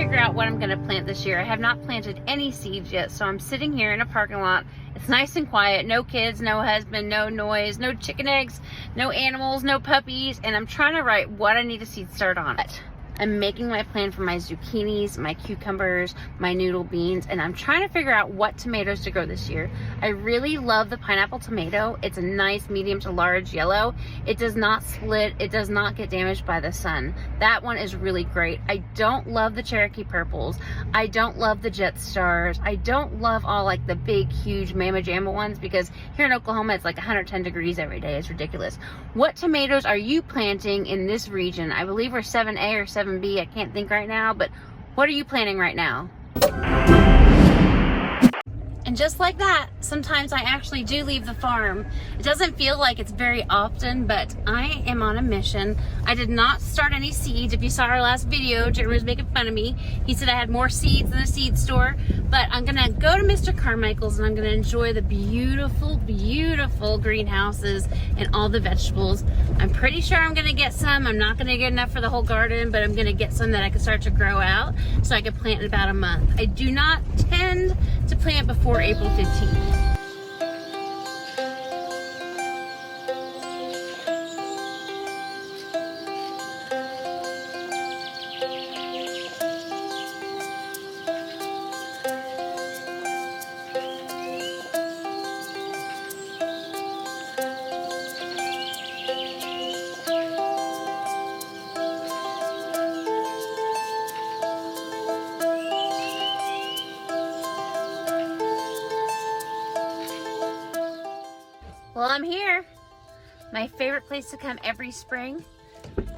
figure out what I'm gonna plant this year. I have not planted any seeds yet, so I'm sitting here in a parking lot. It's nice and quiet, no kids, no husband, no noise, no chicken eggs, no animals, no puppies, and I'm trying to write what I need a seed start on. I'm making my plan for my zucchinis, my cucumbers, my noodle beans, and I'm trying to figure out what tomatoes to grow this year. I really love the pineapple tomato. It's a nice medium to large yellow. It does not split. It does not get damaged by the sun. That one is really great. I don't love the Cherokee purples. I don't love the Jet Stars. I don't love all like the big, huge Mama Jamma ones because here in Oklahoma, it's like 110 degrees every day. It's ridiculous. What tomatoes are you planting in this region? I believe we're 7A or 7B. I can't think right now, but what are you planning right now? And just like that, sometimes I actually do leave the farm. It doesn't feel like it's very often, but I am on a mission. I did not start any seeds. If you saw our last video, Jeremy was making fun of me. He said I had more seeds than a seed store, but I'm gonna go to Mr. Carmichael's and I'm gonna enjoy the beautiful, beautiful greenhouses and all the vegetables. I'm pretty sure I'm gonna get some. I'm not gonna get enough for the whole garden, but I'm gonna get some that I can start to grow out so I can plant in about a month. I do not tend to plant before April 15th. Well, I'm here. My favorite place to come every spring.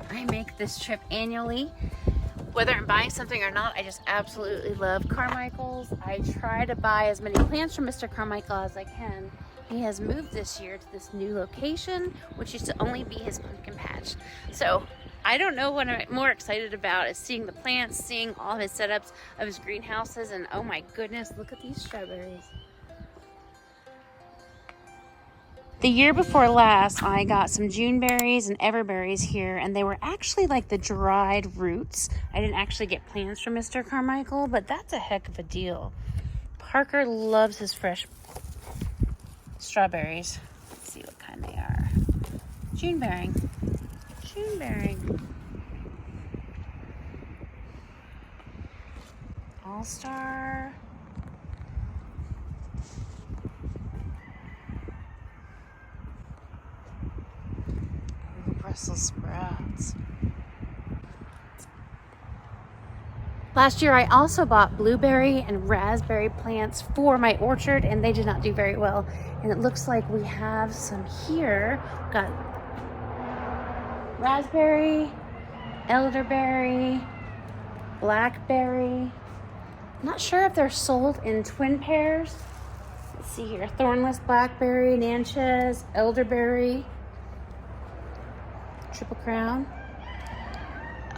I make this trip annually. Whether I'm buying something or not, I just absolutely love Carmichael's. I try to buy as many plants from Mr. Carmichael as I can. He has moved this year to this new location, which used to only be his pumpkin patch. So I don't know what I'm more excited about is seeing the plants, seeing all his setups of his greenhouses, and oh my goodness, look at these strawberries. The year before last, I got some Juneberries and Everberries here, and they were actually like the dried roots. I didn't actually get plants from Mr. Carmichael, but that's a heck of a deal. Parker loves his fresh strawberries. Let's see what kind they are. Junebearing. Junebearing. All-Star. Brussels sprouts. Last year I also bought blueberry and raspberry plants for my orchard and they did not do very well. And it looks like we have some here. Got raspberry, elderberry, blackberry. I'm not sure if they're sold in twin pairs. Let's see here. Thornless blackberry, Natchez, elderberry. Triple Crown.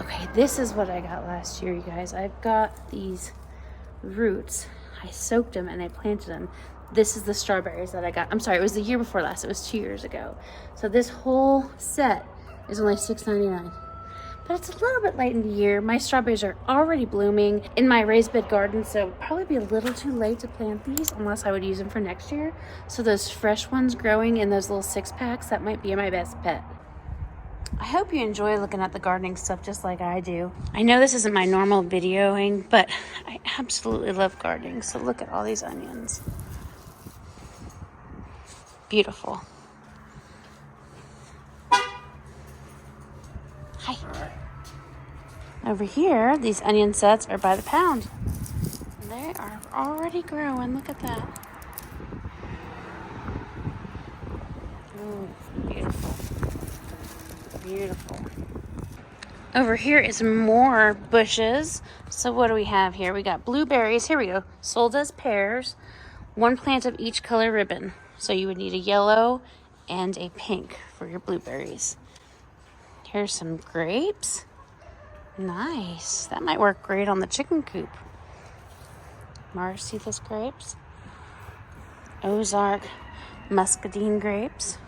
Okay, this is what I got last year, you guys. I've got these roots. I soaked them and I planted them. This is the strawberries that I got. I'm sorry, it was the year before last. It was 2 years ago. So this whole set is only $6.99. But it's a little bit late in the year. My strawberries are already blooming in my raised bed garden, so it'd probably be a little too late to plant these unless I would use them for next year. So those fresh ones growing in those little 6-packs, that might be my best bet. I hope you enjoy looking at the gardening stuff just like I do. I know this isn't my normal videoing, but I absolutely love gardening. So look at all these onions. Beautiful. Hi. Over here, these onion sets are by the pound. They are already growing. Look at that. Oh, beautiful. Beautiful. Over here is more bushes. So what do we have here? We got blueberries. Here we go. Sold as pairs. 1 plant of each color ribbon. So you would need a yellow and a pink for your blueberries. Here's some grapes. Nice. That might work great on the chicken coop. Marcetus grapes. Ozark muscadine grapes.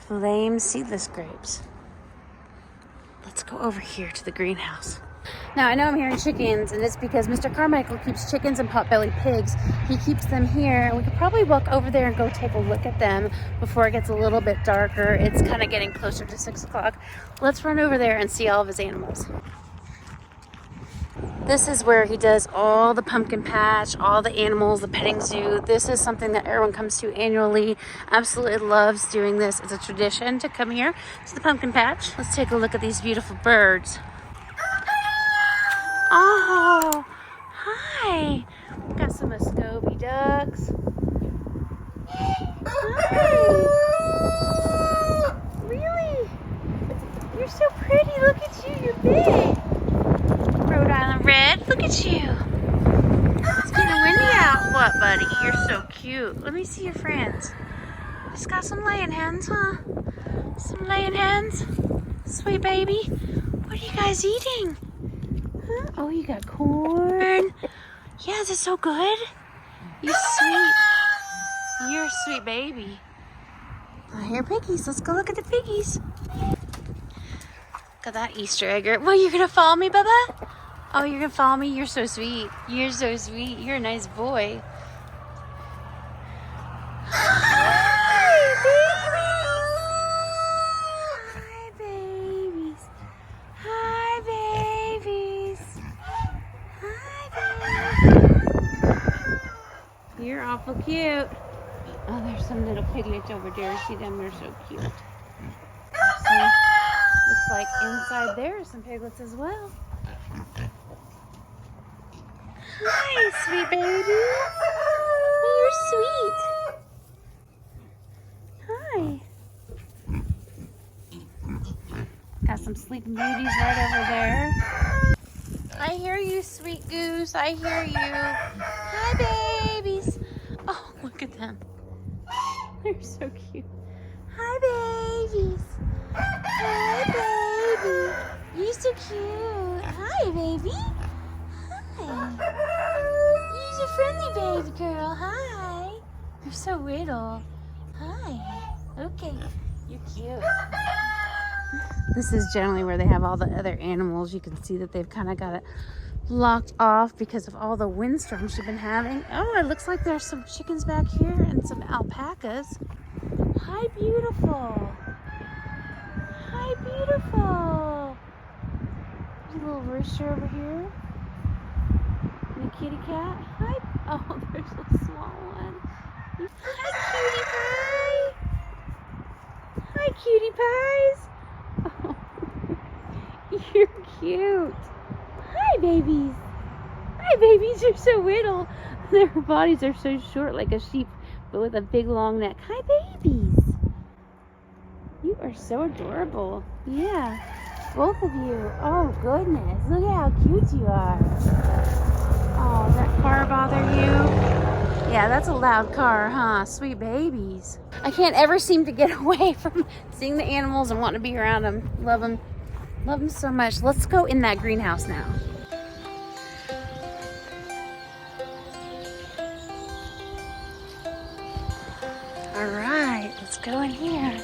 Flame seedless grapes. Let's go over here to the greenhouse. Now, I know I'm hearing chickens, and it's because Mr. Carmichael keeps chickens and pot-bellied pigs. He keeps them here, and we could probably walk over there and go take a look at them before it gets a little bit darker. It's kind of getting closer to 6 o'clock. Let's run over there and see all of his animals. This is where he does all the pumpkin patch, all the animals, the petting zoo. This is something that everyone comes to annually. Absolutely loves doing this. It's a tradition to come here to the pumpkin patch. Let's take a look at these beautiful birds. Oh, hi. We've got some Muscovy ducks. Hi. Really? You're so pretty. Look at you. You're big. Rhode Island Red. Look at you. It's getting windy out. What, buddy? You're so cute. Let me see your friends. Just got some laying hens, huh? Some laying hens. Sweet baby. What are you guys eating? Huh? Oh, you got corn. Yeah, is it so good? You're sweet. You're a sweet baby. Oh, here are piggies. Let's go look at the piggies. Look at that Easter egg. Well, you're going to follow me, Bubba? Oh, you're going to follow me? You're so sweet. You're so sweet. You're a nice boy. You're awful cute. Oh, there's some little piglets over there. See them? They're so cute. So, looks like inside there are some piglets as well. Hi, sweet baby. Oh, you're sweet. Hi. Got some sleeping beauties right over there. I hear you, sweet goose. I hear you. Hi, babies. Oh, look at them. They're so cute. Hi, babies. Hi, baby. You're so cute. Hi, baby. Hi. You're a friendly baby girl. Hi. You're so little. Hi. Okay. You're cute. This is generally where they have all the other animals. You can see that they've kind of got it blocked off because of all the windstorms you've been having. Oh, it looks like there's some chickens back here and some alpacas. Hi, beautiful. Hi, beautiful. There's a little rooster over here. And a kitty cat. Hi. Oh, there's a small one. Hi, cutie pie. Hi, cutie pies. Oh, you're cute. Hi, babies. Hi, babies. You're so little. Their bodies are so short, like a sheep, but with a big, long neck. Hi, babies. You are so adorable. Yeah, both of you. Oh, goodness. Look at how cute you are. Oh, does that car bother you? Yeah, that's a loud car, huh? Sweet babies. I can't ever seem to get away from seeing the animals and wanting to be around them. Love them. Love them so much. Let's go in that greenhouse now. All right, let's go in here.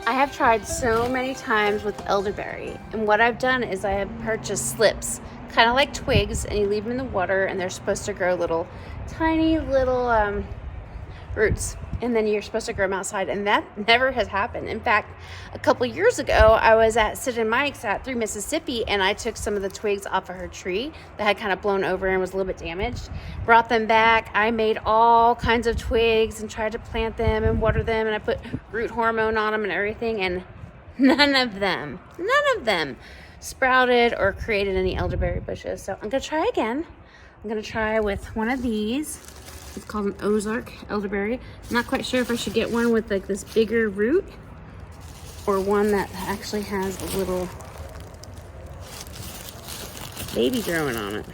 I have tried so many times with elderberry, and what I've done is I have purchased slips, kind of like twigs, and you leave them in the water and they're supposed to grow little tiny little roots, and then you're supposed to grow them outside, and that never has happened. In fact, a couple years ago I was at Sid and Mike's at 3 Mississippi, and I took some of the twigs off of her tree that had kind of blown over and was a little bit damaged, brought them back. I made all kinds of twigs and tried to plant them and water them, and I put root hormone on them and everything, and none of them sprouted or created any elderberry bushes. So I'm gonna try again. I'm gonna try with one of these. It's called an Ozark elderberry. I'm not quite sure if I should get one with like this bigger root or one that actually has a little baby growing on it.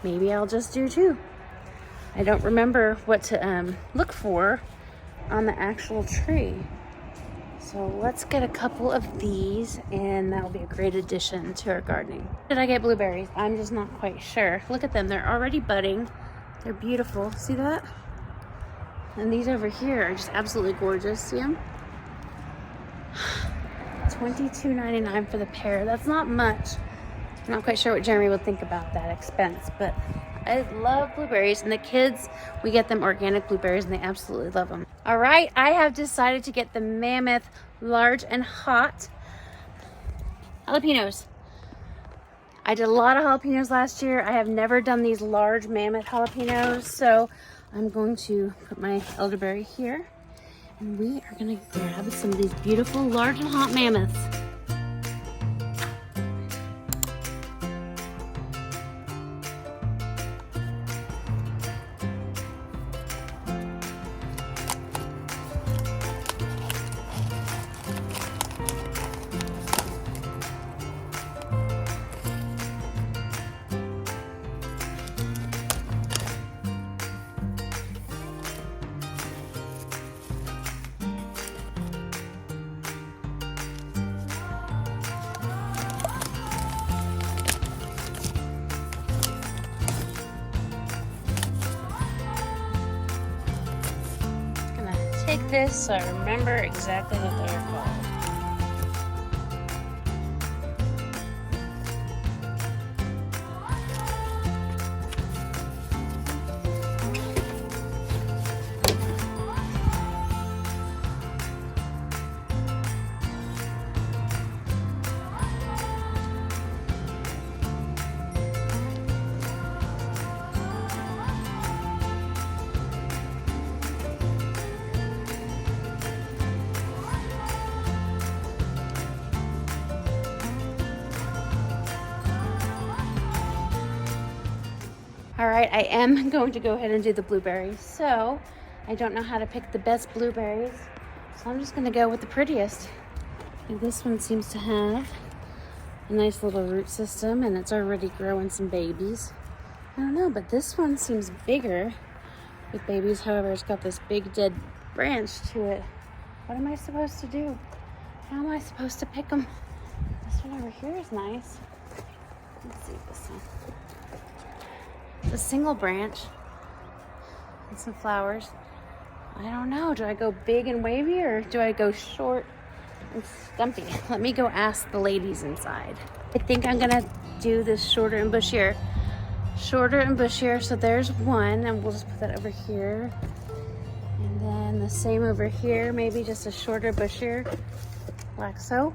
Maybe I'll just do two. I don't remember what to look for on the actual tree. So let's get a couple of these, and that'll be a great addition to our gardening. Did I get blueberries? I'm just not quite sure. Look at them, they're already budding. They're beautiful, see that? And these over here are just absolutely gorgeous, see them? $22.99 for the pair, that's not much. I'm not quite sure what Jeremy would think about that expense, but I love blueberries, and the kids, we get them organic blueberries, and they absolutely love them. All right, I have decided to get the Mammoth large and hot jalapenos. I did a lot of jalapenos last year. I have never done these large Mammoth jalapenos, so I'm going to put my elderberry here, and we are gonna grab some of these beautiful large and hot Mammoths. Take this so I remember exactly what they're called. All right, I am going to go ahead and do the blueberries. So I don't know how to pick the best blueberries, so I'm just gonna go with the prettiest. And this one seems to have a nice little root system, and it's already growing some babies. I don't know, but this one seems bigger with babies. However, it's got this big dead branch to it. What am I supposed to do? How am I supposed to pick them? This one over here is nice. Let's see this one. It's a single branch and some flowers. I don't know. Do I go big and wavy, or do I go short and stumpy? Let me go ask the ladies inside. I think I'm gonna do this shorter and bushier. Shorter and bushier. So there's one, and we'll just put that over here. And then the same over here, maybe just a shorter, bushier, like so.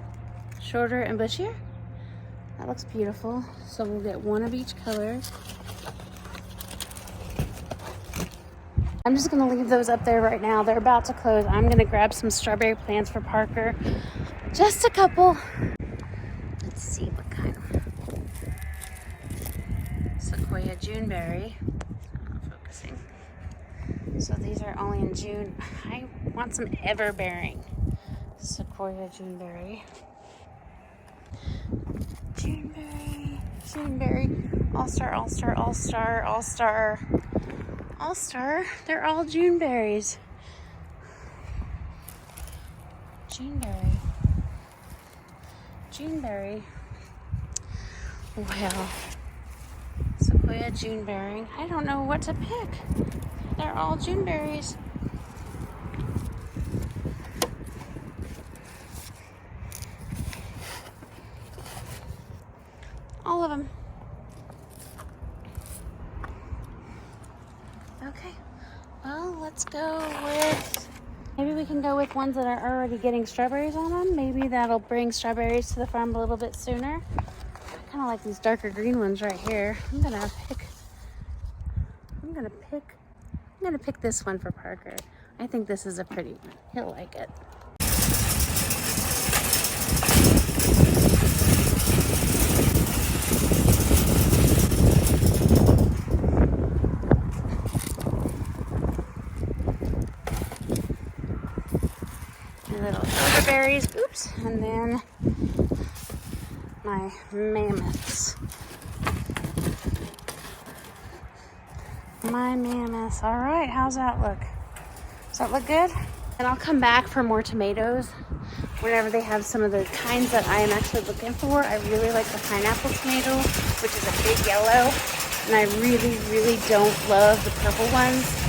Shorter and bushier. That looks beautiful. So we'll get one of each color. I'm just gonna leave those up there right now. They're about to close. I'm gonna grab some strawberry plants for Parker. Just a couple. Let's see what kind. Sequoia Juneberry. Not focusing. So these are only in June. I want some ever-bearing. Sequoia Juneberry. Juneberry. Juneberry. All-star, all-star, all-star, all-star. All-star, they're all Juneberries. Juneberry. Juneberry. Well, Sequoia Juneberry. I don't know what to pick. They're all Juneberries. All of them. Okay, well, let's go with, maybe we can go with ones that are already getting strawberries on them. Maybe that'll bring strawberries to the farm a little bit sooner. I kind of like these darker green ones right here. I'm gonna pick this one for Parker. I think this is a pretty one. He'll like it. Little elderberries, oops, and then my mammoths. My mammoth. All right, how's that look? Does that look good? And I'll come back for more tomatoes whenever they have some of the kinds that I am actually looking for. I really like the pineapple tomato, which is a big yellow. And I really, really don't love the purple ones.